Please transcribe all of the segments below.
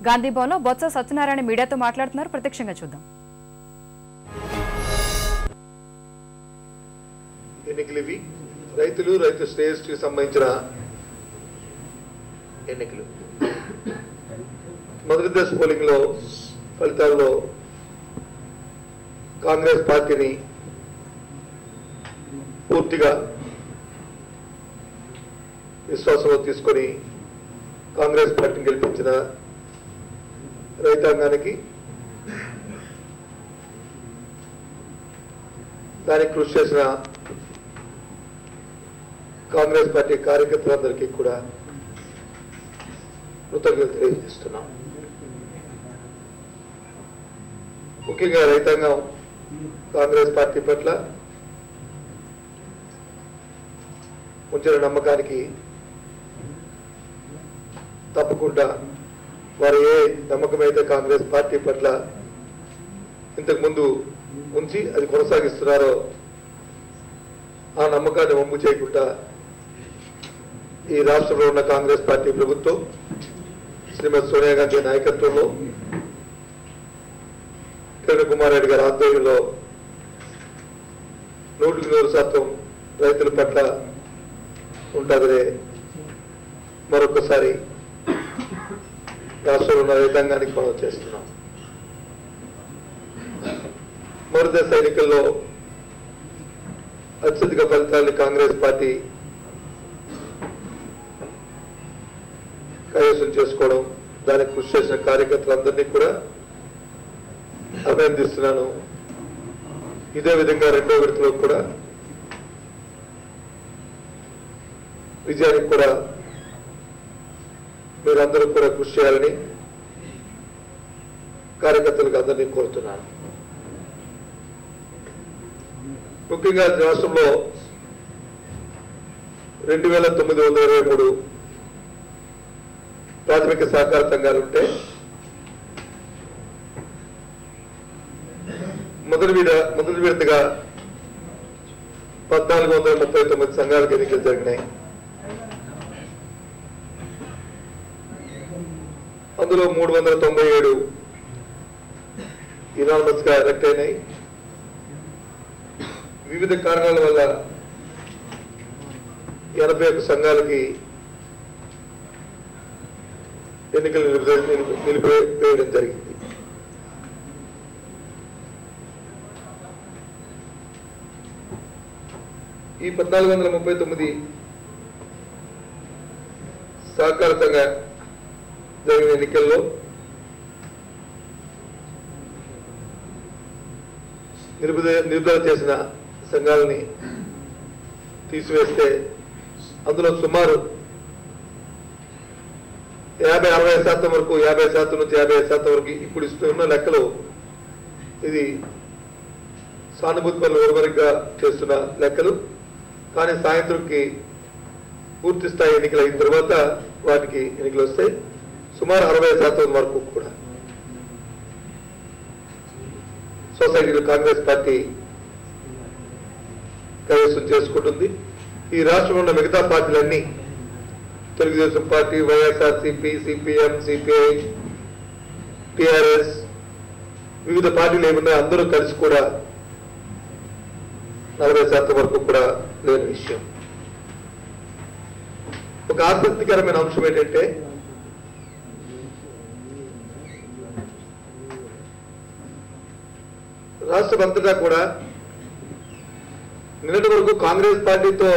గాంధీ భవన్లో బొత్స సత్యనారాయణ మీడియాతో మాట్లాడుతున్నారు. ప్రత్యక్షంగా చూద్దాం. ఎన్నికలు రైతులు రైతు శ్రేయస్సుకి సంబంధించిన ఎన్నికలు. మొదటి దశ పోలింగ్ లో ఫలితాల్లో కాంగ్రెస్ పార్టీని పూర్తిగా విశ్వాసంలో తీసుకొని కాంగ్రెస్ పార్టీని గెలిపించిన రైతాంగానికి, దానికి కృషి చేసిన కాంగ్రెస్ పార్టీ కార్యకర్తలందరికీ కూడా కృతజ్ఞతలు తెలియజేస్తున్నాం. ముఖ్యంగా రైతాంగం కాంగ్రెస్ పార్టీ పట్ల ఉంచిన నమ్మకానికి తప్పకుండా వారు ఏ నమ్మకమైతే కాంగ్రెస్ పార్టీ పట్ల ఇంతకుముందు ఉంచి అది కొనసాగిస్తున్నారో ఆ నమ్మకాన్ని వమ్ము చేయకుండా ఈ రాష్ట్రంలో ఉన్న కాంగ్రెస్ పార్టీ ప్రభుత్వం శ్రీమతి సోనియా గాంధీ నాయకత్వంలో కిరణ్ కుమార్ రెడ్డి గారి ఆధ్వర్యంలో 100% రైతుల పట్ల ఉంటుందనే మరొకసారి రాష్ట్రంలో ఉన్న రైతాంగానికి మనం చేస్తున్నాం. మొదటి దశ ఎన్నికల్లో అత్యధిక ఫలితాన్ని కాంగ్రెస్ పార్టీ కైవసం చేసుకోవడం, దానికి కృషి చేసిన కార్యకర్తలందరినీ కూడా అభినందిస్తున్నాను. ఇదే విధంగా రెండో విడతలో కూడా విజయానికి కూడా మీరందరూ కూడా కృషి చేయాలని కార్యకర్తలకు అందరినీ కోరుతున్నాను. ముఖ్యంగా రాష్ట్రంలో 2923 ప్రాథమిక సహకార సంఘాలుంటే మొదటి విడతగా 1439 సంఘాలకు ఎన్నికలు జరిగినాయి. అందులో 397 యునానిమస్ గా ఎలక్ట్ అయినాయి. వివిధ కారణాల వల్ల 81 సంఘాలకి ఎన్నికలు నిలిపివేయడం జరిగింది. ఈ 1439 సహకార సంఘ జరిగిన ఎన్నికల్లో నిలుపుదల చేసిన సంఘాలని తీసివేస్తే అందులో సుమారు 50-60% వరకు, 50% నుంచి 55% వరకు ఇప్పుడు ఇస్తున్న లెక్కలు ఇది సానుభూతి పనులు ఓర్వరిగా చేస్తున్న లెక్కలు. కానీ సాయంత్రంకి పూర్తి స్థాయి ఎన్నికలు అయిన తర్వాత వాటికి ఎన్నికలు వస్తాయి. సుమారు 60% వరకు కూడా సొసైటీలో కాంగ్రెస్ పార్టీ కైవసం చేసుకుంటుంది. ఈ రాష్ట్రంలో ఉన్న మిగతా పార్టీలన్నీ Telugu Desam party, YSRCP, CPM, CPI, TRS, వివిధ పార్టీలు ఏమున్నాయి అందరూ కలిసి కూడా 40% వరకు కూడా లేని విషయం. ఒక ఆసక్తికరమైన అంశం ఏంటంటే రాష్ట్రమంతటా కూడా నిన్నటి వరకు కాంగ్రెస్ పార్టీతో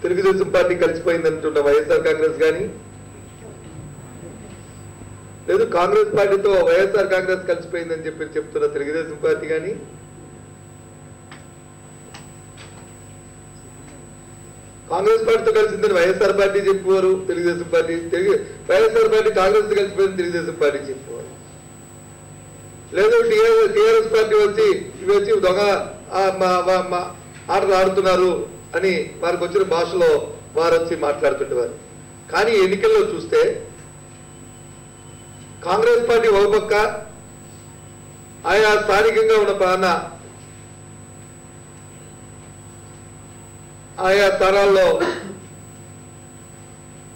తెలుగుదేశం పార్టీ కలిసిపోయిందంటున్న వైఎస్ఆర్ కాంగ్రెస్ కానీ, లేదు కాంగ్రెస్ పార్టీతో వైఎస్ఆర్ కాంగ్రెస్ కలిసిపోయిందని చెప్తున్న తెలుగుదేశం పార్టీ కానీ, కాంగ్రెస్ పార్టీతో కలిసిందని వైఎస్ఆర్ పార్టీ చెప్పేవారు, తెలుగుదేశం పార్టీ వైఎస్ఆర్ పార్టీ కాంగ్రెస్ కలిసిపోయింది తెలుగుదేశం పార్టీ చెప్పేవారు. లేదు టీఆర్ఎస్ పార్టీ వచ్చి దొంగ ఆటలు ఆడుతున్నారు అని వారికి వచ్చిన భాషలో వారు వచ్చి మాట్లాడుతుండేవారు. కానీ ఎన్నికల్లో చూస్తే కాంగ్రెస్ పార్టీ ఒక పక్క ఆయా స్థానికంగా ఉన్న ఆయా స్థానాల్లో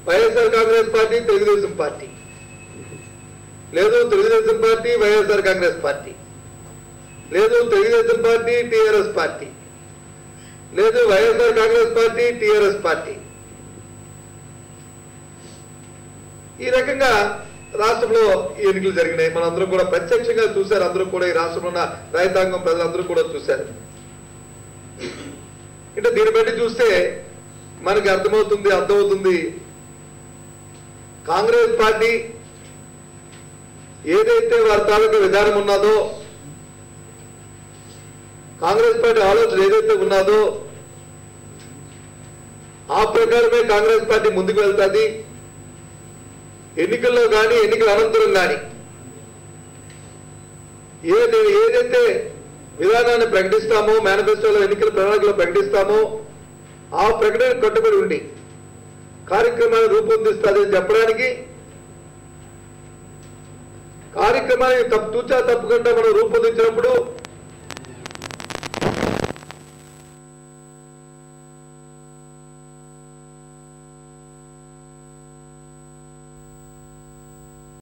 వైఎస్ఆర్ కాంగ్రెస్ పార్టీ, తెలుగుదేశం పార్టీ లేదు తెలుగుదేశం పార్టీ వైఎస్ఆర్ కాంగ్రెస్ పార్టీ, లేదు తెలుగుదేశం పార్టీ టీఆర్ఎస్ పార్టీ, లేదు YSR Congress party TRS party. ఈ రకంగా రాష్ట్రంలో ఈ ఎన్నికలు జరిగినాయి. మనందరం కూడా ప్రత్యక్షంగా చూశారు. అందరూ కూడా ఈ రాష్ట్రంలో ఉన్న రైతాంగం ప్రజలందరూ కూడా చూశారు. అంటే దీన్ని బట్టి చూస్తే మనకి అర్థమవుతుంది కాంగ్రెస్ పార్టీ ఏదైతే వారి తాలూకా విధానం ఉన్నదో, కాంగ్రెస్ పార్టీ ఆలోచన ఏదైతే ఉన్నదో ఆ ప్రకారమే కాంగ్రెస్ పార్టీ ముందుకు వెళ్తుంది. ఎన్నికల్లో కానీ ఎన్నికల అనంతరం కానీ ఏదైతే విధానాన్ని ప్రకటిస్తామో, మేనిఫెస్టోలో ఎన్నికల ప్రణాళికలో ప్రకటిస్తామో ఆ ప్రకటన కట్టుబడి ఉండి కార్యక్రమాన్ని రూపొందిస్తుందని చెప్పడానికి, కార్యక్రమాన్ని తూచా తప్పకుండా మనం రూపొందించినప్పుడు